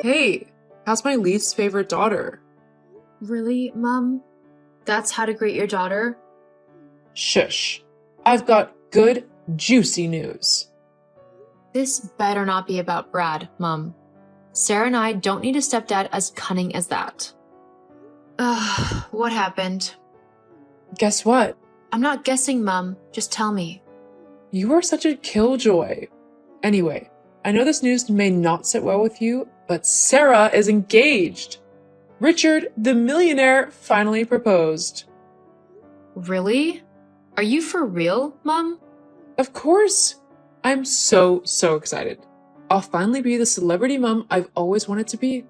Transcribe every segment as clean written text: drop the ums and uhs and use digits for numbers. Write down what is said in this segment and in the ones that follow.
Hey, how's my least favorite daughter? Really, Mom? That's how to greet your daughter? Shush. I've got good, juicy news. This better not be about Brad, Mom. Sarah and I don't need a stepdad as cunning as that. Ugh, what happened? Guess what? I'm not guessing, Mom. Just tell me. You are such a killjoy. Anyway, I know this news may not sit well with you, but Sarah is engaged. Richard, the millionaire, finally proposed. Really? Are you for real, Mom? Of course. I'm so excited. I'll finally be the celebrity mom I've always wanted to be.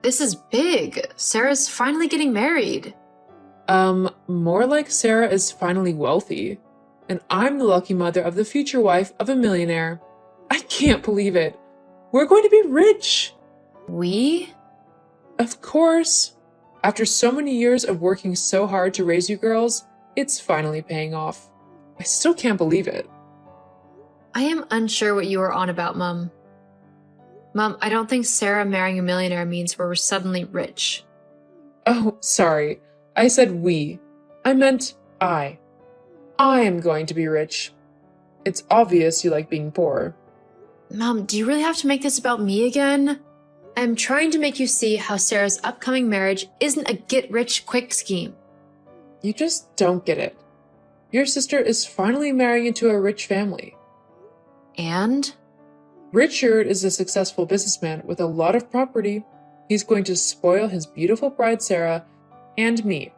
This is big. Sarah's finally getting married. More like Sarah is finally wealthy, and I'm the lucky mother of the future wife of a millionaire. I can't believe it. We're going to be rich. We? Of course. After so many years of working so hard to raise you girls, it's finally paying off. I still can't believe it. I am unsure what you are on about, Mom. Mom, I don't think Sarah marrying a millionaire means we're suddenly rich. Oh, sorry. I said we. I meant I. I am going to be rich. It's obvious you like being poor. Mom, do you really have to make this about me again? I'm trying to make you see how Sarah's upcoming marriage isn't a get-rich-quick scheme. You just don't get it. Your sister is finally marrying into a rich family. And? Richard is a successful businessman with a lot of property. He's going to spoil his beautiful bride Sarah and me,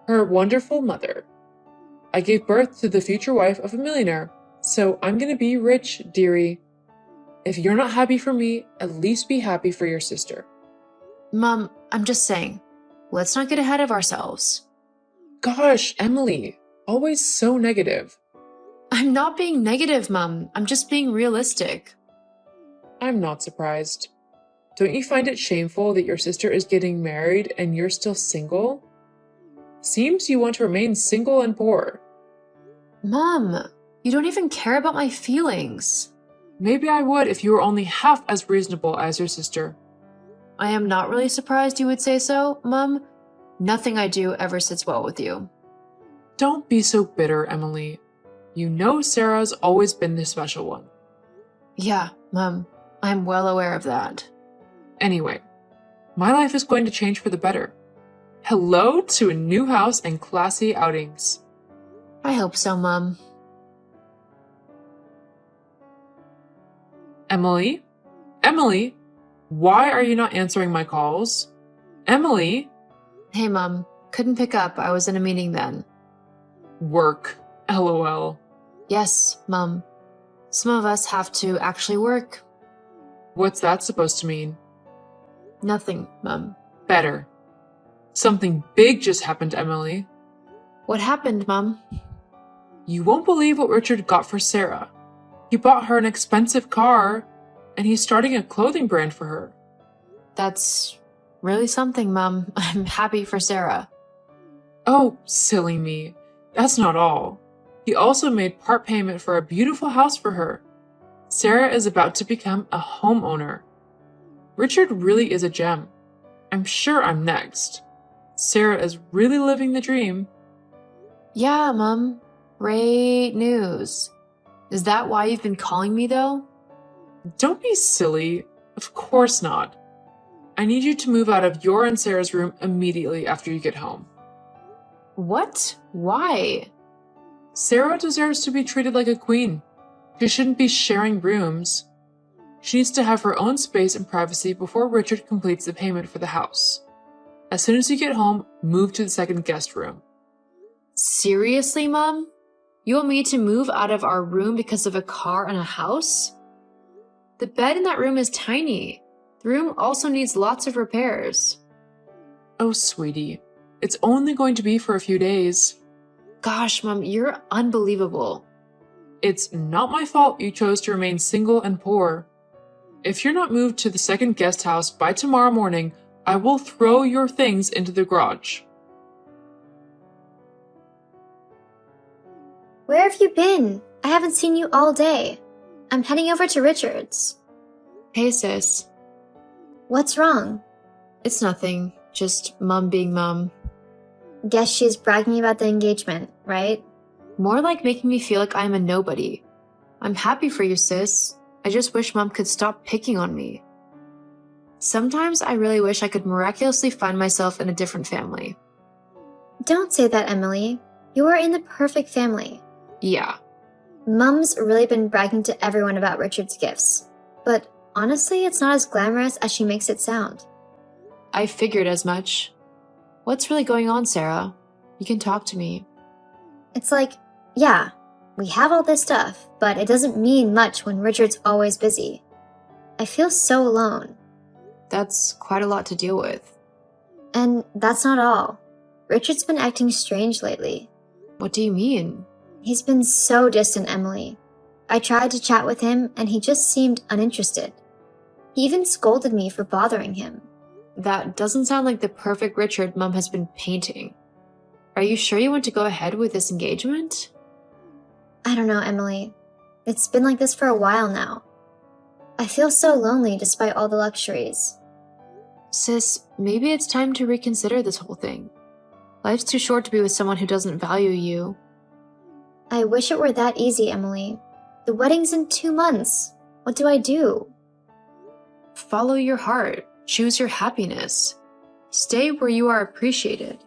her wonderful mother. I gave birth to the future wife of a millionaire, so I'm gonna be rich, dearie. If you're not happy for me, at least be happy for your sister. Mom, I'm just saying, let's not get ahead of ourselves. Gosh, Emily, always so negative. I'm not being negative, Mom. I'm just being realistic. I'm not surprised. Don't you find it shameful that your sister is getting married and you're still single? Seems you want to remain single and poor. Mom, you don't even care about my feelings. Maybe I would if you were only half as reasonable as your sister. I am not really surprised you would say so, Mom. Nothing I do ever sits well with you. Don't be so bitter, Emily. You know Sarah's always been the special one. Yeah, Mom, I'm well aware of that. Anyway, my life is going to change for the better. Hello to a new house and classy outings. I hope so, Mom. Emily? Emily? Why are you not answering my calls? Emily? Hey, Mom. Couldn't pick up. I was in a meeting then. Work. LOL. Yes, Mom. Some of us have to actually work. What's that supposed to mean? Nothing, Mom. Better. Something big just happened, Emily. What happened, Mom? You won't believe what Richard got for Sarah. He bought her an expensive car, and he's starting a clothing brand for her. That's really something, Mom. I'm happy for Sarah. Oh, silly me. That's not all. He also made part payment for a beautiful house for her. Sarah is about to become a homeowner. Richard really is a gem. I'm sure I'm next. Sarah is really living the dream. Yeah, Mom. Great news. Is that why you've been calling me, though? Don't be silly. Of course not. I need you to move out of your and Sarah's room immediately after you get home. What? Why? Sarah deserves to be treated like a queen. She shouldn't be sharing rooms. She needs to have her own space and privacy before Richard completes the payment for the house. As soon as you get home, move to the second guest room. Seriously, Mom? You want me to move out of our room because of a car and a house? The bed in that room is tiny. The room also needs lots of repairs. Oh, sweetie. It's only going to be for a few days. Gosh, Mom, you're unbelievable. It's not my fault you chose to remain single and poor. If you're not moved to the second guest house by tomorrow morning, I will throw your things into the garage. Where have you been? I haven't seen you all day. I'm heading over to Richard's. Hey, sis. What's wrong? It's nothing, just Mom being Mom. Guess she's bragging about the engagement, right? More like making me feel like I'm a nobody. I'm happy for you, sis. I just wish Mom could stop picking on me. Sometimes I really wish I could miraculously find myself in a different family. Don't say that, Emily. You are in the perfect family. Yeah. Mum's really been bragging to everyone about Richard's gifts. But honestly, it's not as glamorous as she makes it sound. I figured as much. What's really going on, Sarah? You can talk to me. It's like, yeah, we have all this stuff, but it doesn't mean much when Richard's always busy. I feel so alone. That's quite a lot to deal with. And that's not all. Richard's been acting strange lately. What do you mean? He's been so distant, Emily. I tried to chat with him, and he just seemed uninterested. He even scolded me for bothering him. That doesn't sound like the perfect Richard Mom has been painting. Are you sure you want to go ahead with this engagement? I don't know, Emily. It's been like this for a while now. I feel so lonely despite all the luxuries. Sis, maybe it's time to reconsider this whole thing. Life's too short to be with someone who doesn't value you. I wish it were that easy, Emily. The wedding's in 2 months. What do I do? Follow your heart. Choose your happiness. Stay where you are appreciated.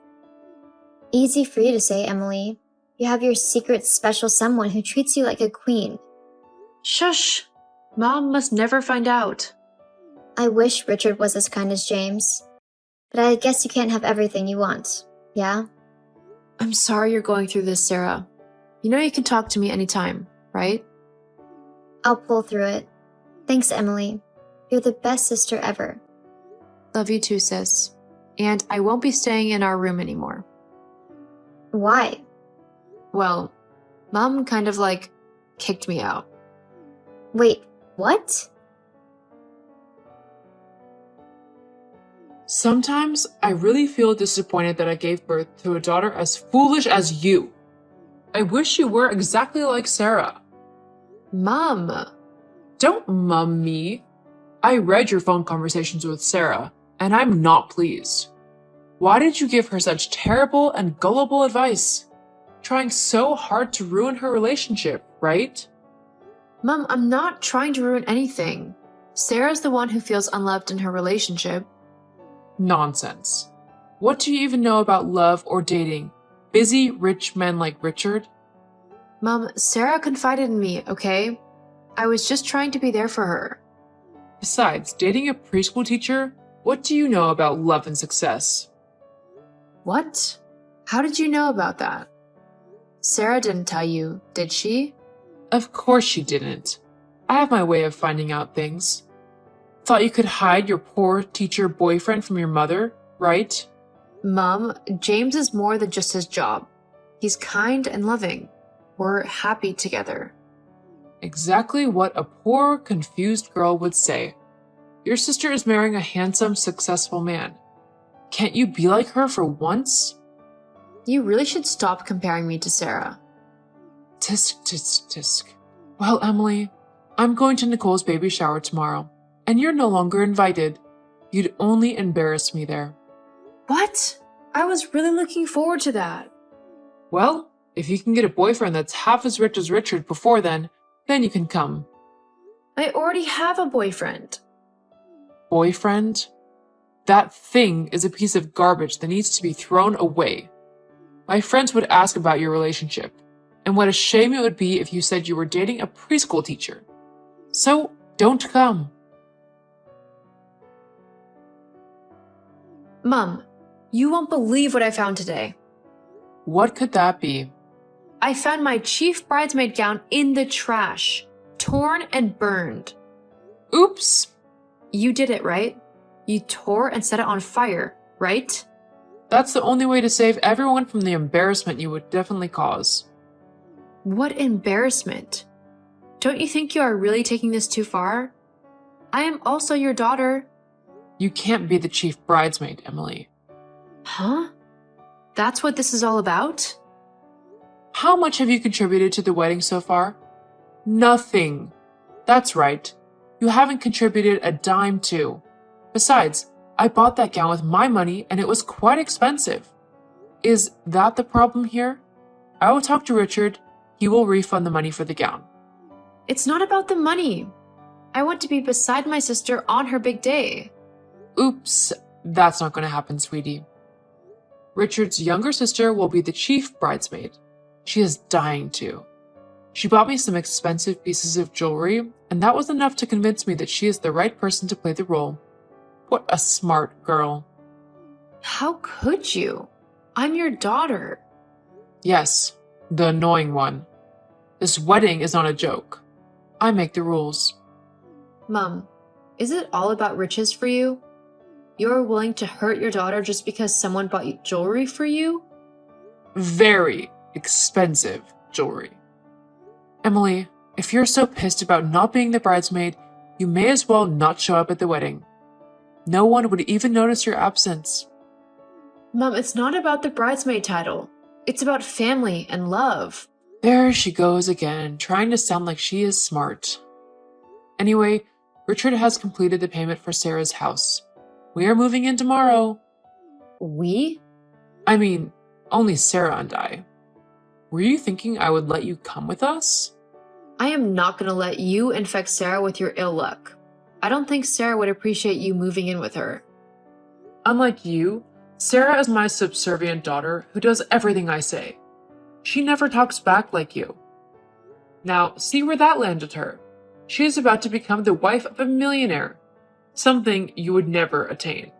Easy for you to say, Emily. You have your secret special someone who treats you like a queen. Shush! Mom must never find out. I wish Richard was as kind as James. But I guess you can't have everything you want, yeah? I'm sorry you're going through this, Sarah. You know you can talk to me anytime, right? I'll pull through it. Thanks, Emily. You're the best sister ever. Love you too, sis. And I won't be staying in our room anymore. Why? Well, Mom kind of kicked me out. Wait, what? Sometimes I really feel disappointed that I gave birth to a daughter as foolish as you. I wish you were exactly like Sarah. Mom! Don't mum me. I read your phone conversations with Sarah, and I'm not pleased. Why did you give her such terrible and gullible advice? Trying so hard to ruin her relationship, right? Mom, I'm not trying to ruin anything. Sarah's the one who feels unloved in her relationship. Nonsense. What do you even know about love or dating? Busy, rich men like Richard? Mom, Sarah confided in me, okay? I was just trying to be there for her. Besides, dating a preschool teacher, what do you know about love and success? What? How did you know about that? Sarah didn't tell you, did she? Of course she didn't. I have my way of finding out things. Thought you could hide your poor teacher boyfriend from your mother, right? Mom, James is more than just his job. He's kind and loving. We're happy together. Exactly what a poor, confused girl would say. Your sister is marrying a handsome, successful man. Can't you be like her for once? You really should stop comparing me to Sarah. Tisk, tisk, tisk. Well, Emily, I'm going to Nicole's baby shower tomorrow, and you're no longer invited. You'd only embarrass me there. What? I was really looking forward to that. Well, if you can get a boyfriend that's half as rich as Richard before then you can come. I already have a boyfriend. Boyfriend? That thing is a piece of garbage that needs to be thrown away. My friends would ask about your relationship, and what a shame it would be if you said you were dating a preschool teacher. So, don't come. Mom, you won't believe what I found today. What could that be? I found my chief bridesmaid gown in the trash, torn and burned. Oops. You did it, right? You tore and set it on fire, right? That's the only way to save everyone from the embarrassment you would definitely cause. What embarrassment? Don't you think you are really taking this too far? I am also your daughter. You can't be the chief bridesmaid, Emily. Huh? That's what this is all about? How much have you contributed to the wedding so far? Nothing. That's right. You haven't contributed a dime too. Besides, I bought that gown with my money and it was quite expensive. Is that the problem here? I will talk to Richard. He will refund the money for the gown. It's not about the money. I want to be beside my sister on her big day. Oops, that's not going to happen, sweetie. Richard's younger sister will be the chief bridesmaid. She is dying to. She bought me some expensive pieces of jewelry, and that was enough to convince me that she is the right person to play the role. What a smart girl. How could you? I'm your daughter. Yes, the annoying one. This wedding is not a joke. I make the rules. Mom, is it all about riches for you? You're willing to hurt your daughter just because someone bought you jewelry for you? Very expensive jewelry. Emily, if you're so pissed about not being the bridesmaid, you may as well not show up at the wedding. No one would even notice your absence. Mom, it's not about the bridesmaid title. It's about family and love. There she goes again, trying to sound like she is smart. Anyway, Richard has completed the payment for Sarah's house. We are moving in tomorrow. We? I mean, only Sarah and I. Were you thinking I would let you come with us? I am not going to let you infect Sarah with your ill luck. I don't think Sarah would appreciate you moving in with her. Unlike you, Sarah is my subservient daughter who does everything I say. She never talks back like you. Now, see where that landed her. She is about to become the wife of a millionaire. Something you would never attain.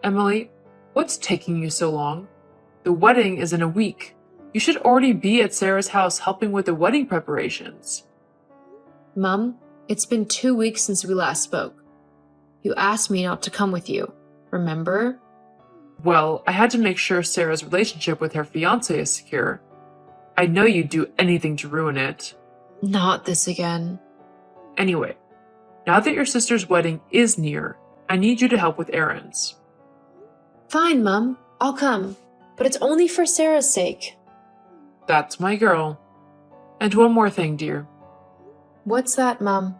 Emily, what's taking you so long? The wedding is in a week. You should already be at Sarah's house helping with the wedding preparations. Mom, it's been 2 weeks since we last spoke. You asked me not to come with you, remember? Well, I had to make sure Sarah's relationship with her fiancé is secure. I know you'd do anything to ruin it. Not this again. Anyway, now that your sister's wedding is near, I need you to help with errands. Fine, Mom. I'll come. But it's only for Sarah's sake. That's my girl. And one more thing, dear. What's that, Mom?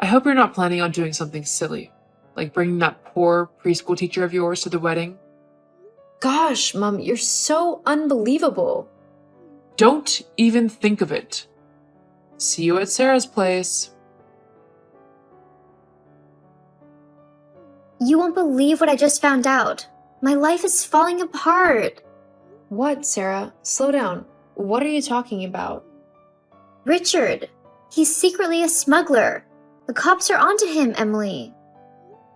I hope you're not planning on doing something silly, like bringing that poor preschool teacher of yours to the wedding. Gosh, Mom, you're so unbelievable. Don't even think of it. See you at Sarah's place. You won't believe what I just found out. My life is falling apart. What, Sarah? Slow down. What are you talking about? Richard. He's secretly a smuggler. The cops are onto him, Emily.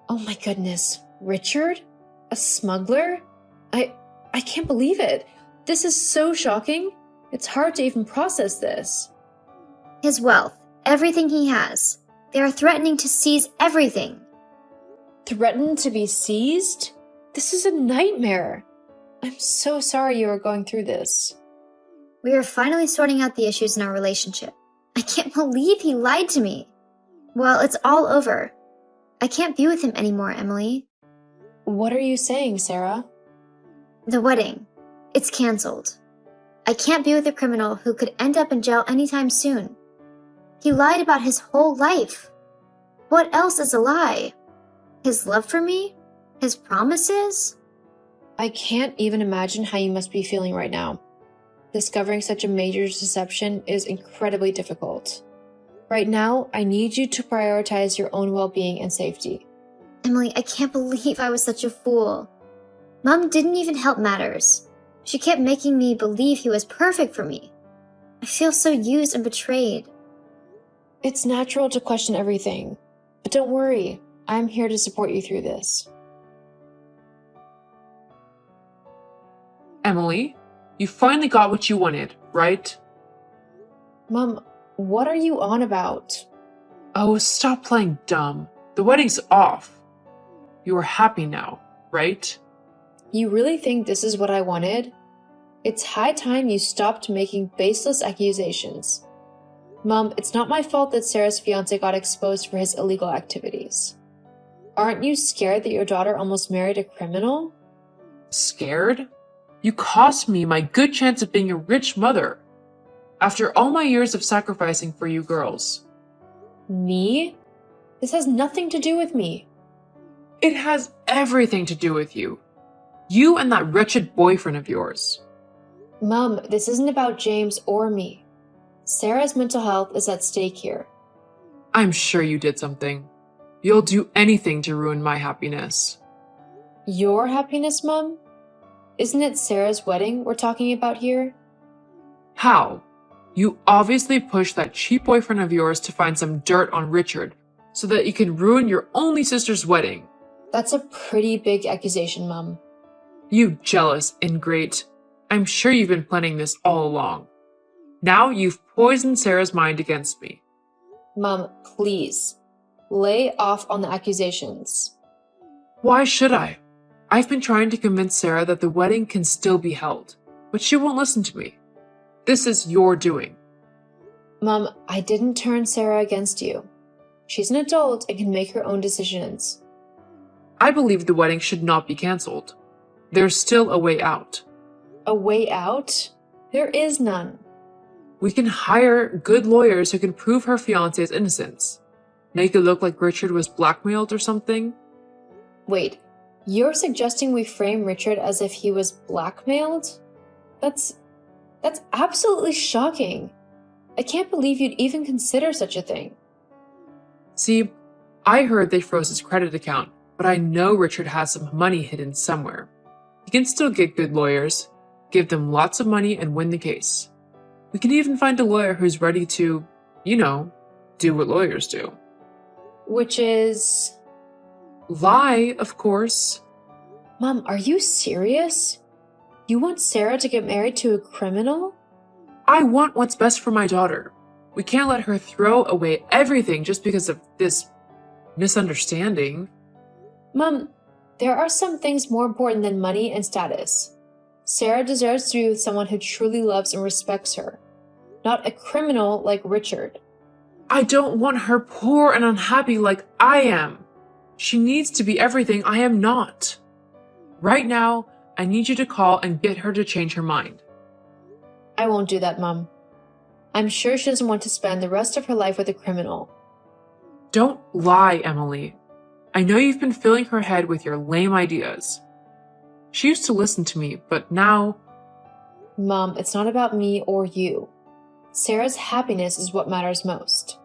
Oh my goodness. Richard? A smuggler? I can't believe it. This is so shocking. It's hard to even process this. His wealth, everything he has. They are threatening to seize everything. Threatened to be seized? This is a nightmare. I'm so sorry you are going through this. We are finally sorting out the issues in our relationship. I can't believe he lied to me. Well, it's all over. I can't be with him anymore, Emily. What are you saying, Sarah? The wedding. It's canceled. I can't be with a criminal who could end up in jail anytime soon. He lied about his whole life. What else is a lie? His love for me? His promises? I can't even imagine how you must be feeling right now. Discovering such a major deception is incredibly difficult. Right now, I need you to prioritize your own well-being and safety. Emily, I can't believe I was such a fool. Mom didn't even help matters. She kept making me believe he was perfect for me. I feel so used and betrayed. It's natural to question everything, but don't worry. I'm here to support you through this. Emily, you finally got what you wanted, right? Mom, what are you on about? Oh, stop playing dumb. The wedding's off. You are happy now, right? You really think this is what I wanted? It's high time you stopped making baseless accusations. Mom, it's not my fault that Sarah's fiancé got exposed for his illegal activities. Aren't you scared that your daughter almost married a criminal? Scared? You cost me my good chance of being a rich mother. After all my years of sacrificing for you girls. Me? This has nothing to do with me. It has everything to do with you. You and that wretched boyfriend of yours. Mom, this isn't about James or me. Sarah's mental health is at stake here. I'm sure you did something. You'll do anything to ruin my happiness. Your happiness, Mom? Isn't it Sarah's wedding we're talking about here? How? You obviously pushed that cheap boyfriend of yours to find some dirt on Richard so that you can ruin your only sister's wedding. That's a pretty big accusation, Mom. You jealous ingrate. I'm sure you've been planning this all along. Now you've poisoned Sarah's mind against me. Mom, please. Lay off on the accusations. Why should I? I've been trying to convince Sarah that the wedding can still be held, but she won't listen to me. This is your doing. Mom, I didn't turn Sarah against you. She's an adult and can make her own decisions. I believe the wedding should not be cancelled. There's still a way out. A way out? There is none. We can hire good lawyers who can prove her fiancé's innocence. Make it look like Richard was blackmailed or something. Wait, you're suggesting we frame Richard as if he was blackmailed? That's absolutely shocking. I can't believe you'd even consider such a thing. See, I heard they froze his credit account, but I know Richard has some money hidden somewhere. He can still get good lawyers, give them lots of money and win the case. We can even find a lawyer who's ready to, do what lawyers do. Which is... Lie, of course. Mom, are you serious? You want Sarah to get married to a criminal? I want what's best for my daughter. We can't let her throw away everything just because of this misunderstanding. Mom, there are some things more important than money and status. Sarah deserves to be with someone who truly loves and respects her, not a criminal like Richard. I don't want her poor and unhappy like I am. She needs to be everything I am not. Right now, I need you to call and get her to change her mind. I won't do that, Mom. I'm sure she doesn't want to spend the rest of her life with a criminal. Don't lie, Emily. I know you've been filling her head with your lame ideas. She used to listen to me, but now... Mom, it's not about me or you. Sarah's happiness is what matters most.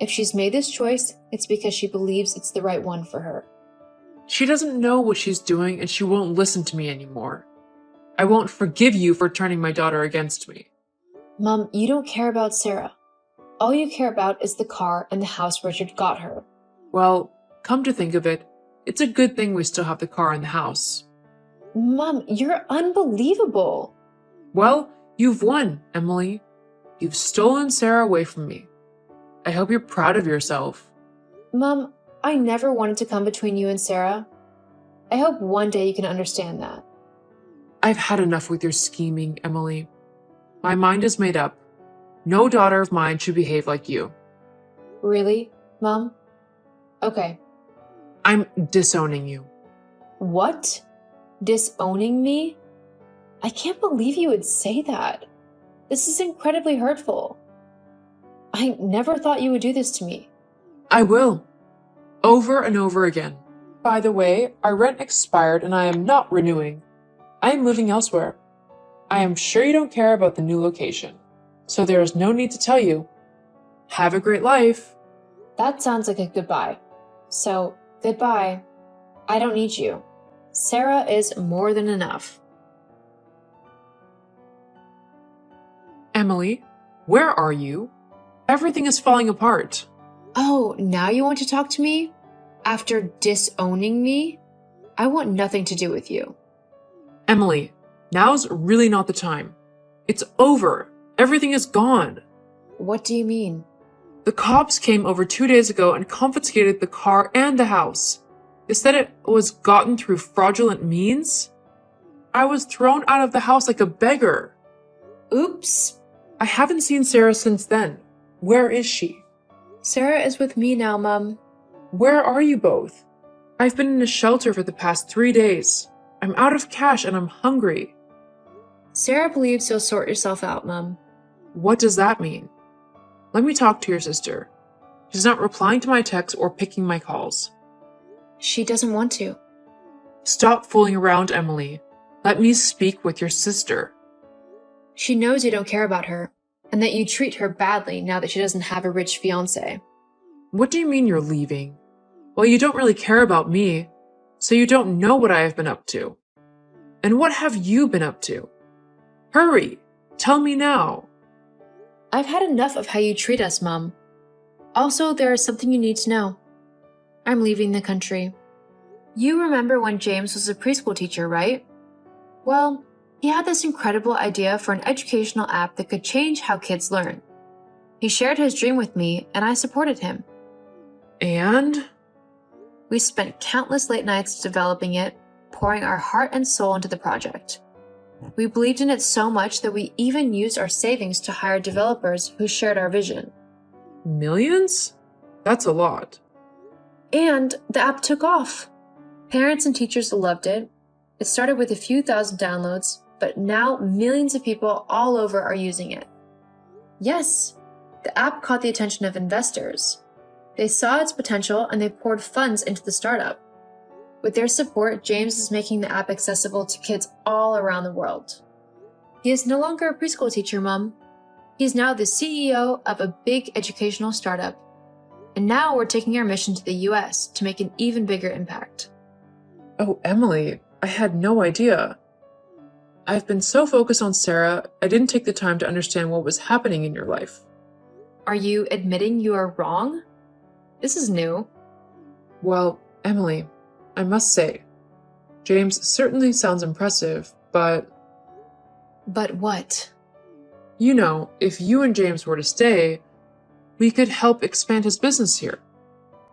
If she's made this choice, it's because she believes it's the right one for her. She doesn't know what she's doing and she won't listen to me anymore. I won't forgive you for turning my daughter against me. Mom, you don't care about Sarah. All you care about is the car and the house Richard got her. Well, come to think of it, it's a good thing we still have the car and the house. Mom, you're unbelievable. Well, you've won, Emily. You've stolen Sarah away from me. I hope you're proud of yourself. Mom, I never wanted to come between you and Sarah. I hope one day you can understand that. I've had enough with your scheming, Emily. My mind is made up. No daughter of mine should behave like you. Really, Mom? Okay. I'm disowning you. What? Disowning me? I can't believe you would say that. This is incredibly hurtful. I never thought you would do this to me. I will. Over and over again. By the way, our rent expired and I am not renewing. I am moving elsewhere. I am sure you don't care about the new location, so there is no need to tell you. Have a great life. That sounds like a goodbye. So, goodbye. I don't need you. Sarah is more than enough. Emily, where are you? Everything is falling apart. Oh, now you want to talk to me? After disowning me? I want nothing to do with you. Emily, now's really not the time. It's over. Everything is gone. What do you mean? The cops came over 2 days ago and confiscated the car and the house. They said it was gotten through fraudulent means. I was thrown out of the house like a beggar. Oops. I haven't seen Sarah since then. Where is she? Sarah is with me now, Mom. Where are you both? I've been in a shelter for the past 3 days. I'm out of cash and I'm hungry. Sarah believes you'll sort yourself out, Mom. What does that mean? Let me talk to your sister. She's not replying to my texts or picking my calls. She doesn't want to. Stop fooling around, Emily. Let me speak with your sister. She knows you don't care about her, and that you treat her badly now that she doesn't have a rich fiancé. What do you mean you're leaving? Well, you don't really care about me, so you don't know what I have been up to. And what have you been up to? Hurry, tell me now. I've had enough of how you treat us, Mom. Also, there is something you need to know. I'm leaving the country. You remember when James was a preschool teacher, right? Well, he had this incredible idea for an educational app that could change how kids learn. He shared his dream with me, and I supported him. And? We spent countless late nights developing it, pouring our heart and soul into the project. We believed in it so much that we even used our savings to hire developers who shared our vision. Millions? That's a lot. And the app took off. Parents and teachers loved it. It started with a few thousand downloads, but now millions of people all over are using it. Yes, the app caught the attention of investors. They saw its potential and they poured funds into the startup. With their support, James is making the app accessible to kids all around the world. He is no longer a preschool teacher, Mom. He's now the CEO of a big educational startup. And now we're taking our mission to the US to make an even bigger impact. Oh, Emily, I had no idea. I've been so focused on Sarah, I didn't take the time to understand what was happening in your life. Are you admitting you are wrong? This is new. Well, Emily, I must say, James certainly sounds impressive, but... But what? You know, if you and James were to stay, we could help expand his business here.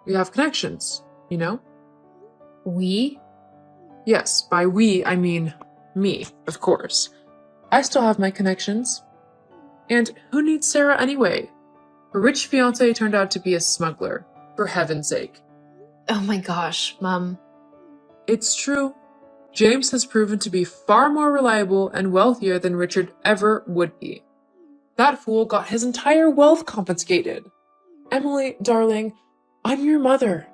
We have connections, you know? We? Yes, by we, I mean me, of course. I still have my connections. And who needs Sarah anyway? Her rich fiancé turned out to be a smuggler, for heaven's sake. Oh my gosh, Mom. It's true. James has proven to be far more reliable and wealthier than Richard ever would be. That fool got his entire wealth confiscated. Emily, darling, I'm your mother.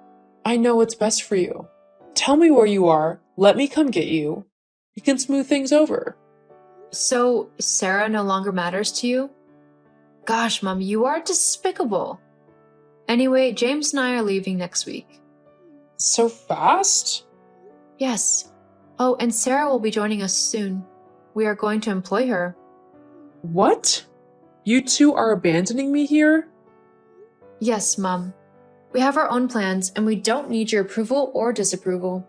I know what's best for you. Tell me where you are. Let me come get you. We can smooth things over. So, Sarah no longer matters to you? Gosh, Mom, you are despicable. Anyway, James and I are leaving next week. So fast? Yes. Oh, and Sarah will be joining us soon. We are going to employ her. What? You two are abandoning me here? Yes, Mom. We have our own plans, and we don't need your approval or disapproval.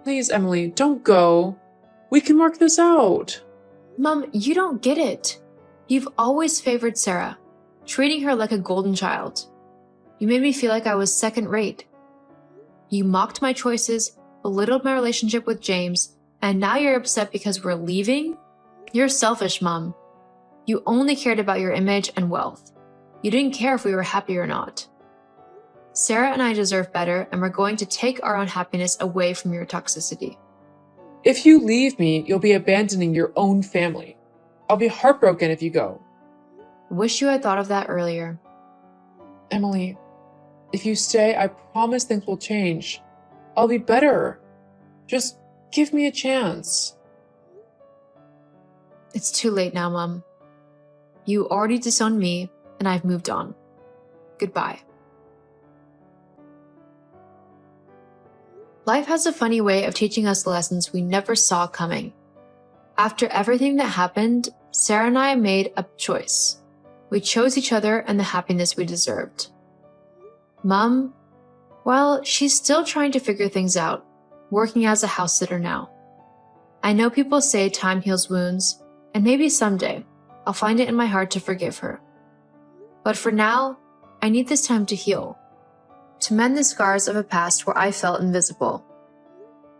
Please, Emily, don't go. We can work this out. Mom, you don't get it. You've always favored Sarah, treating her like a golden child. You made me feel like I was second rate. You mocked my choices, belittled my relationship with James, and now you're upset because we're leaving? You're selfish, Mom. You only cared about your image and wealth. You didn't care if we were happy or not. Sarah and I deserve better, and we're going to take our own happiness away from your toxicity. If you leave me, you'll be abandoning your own family. I'll be heartbroken if you go. Wish you had thought of that earlier. Emily, if you stay, I promise things will change. I'll be better. Just give me a chance. It's too late now, Mom. You already disowned me, and I've moved on. Goodbye. Life has a funny way of teaching us lessons we never saw coming. After everything that happened, Sarah and I made a choice. We chose each other and the happiness we deserved. Mom, well, she's still trying to figure things out, working as a house sitter now. I know people say time heals wounds, and maybe someday I'll find it in my heart to forgive her. But for now, I need this time to heal, to mend the scars of a past where I felt invisible.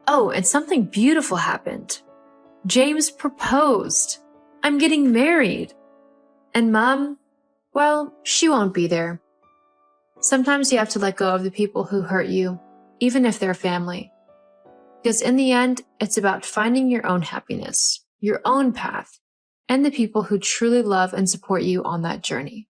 Oh, and something beautiful happened. James proposed. I'm getting married. And Mom, well, she won't be there. Sometimes you have to let go of the people who hurt you, even if they're family. Because in the end, it's about finding your own happiness, your own path, and the people who truly love and support you on that journey.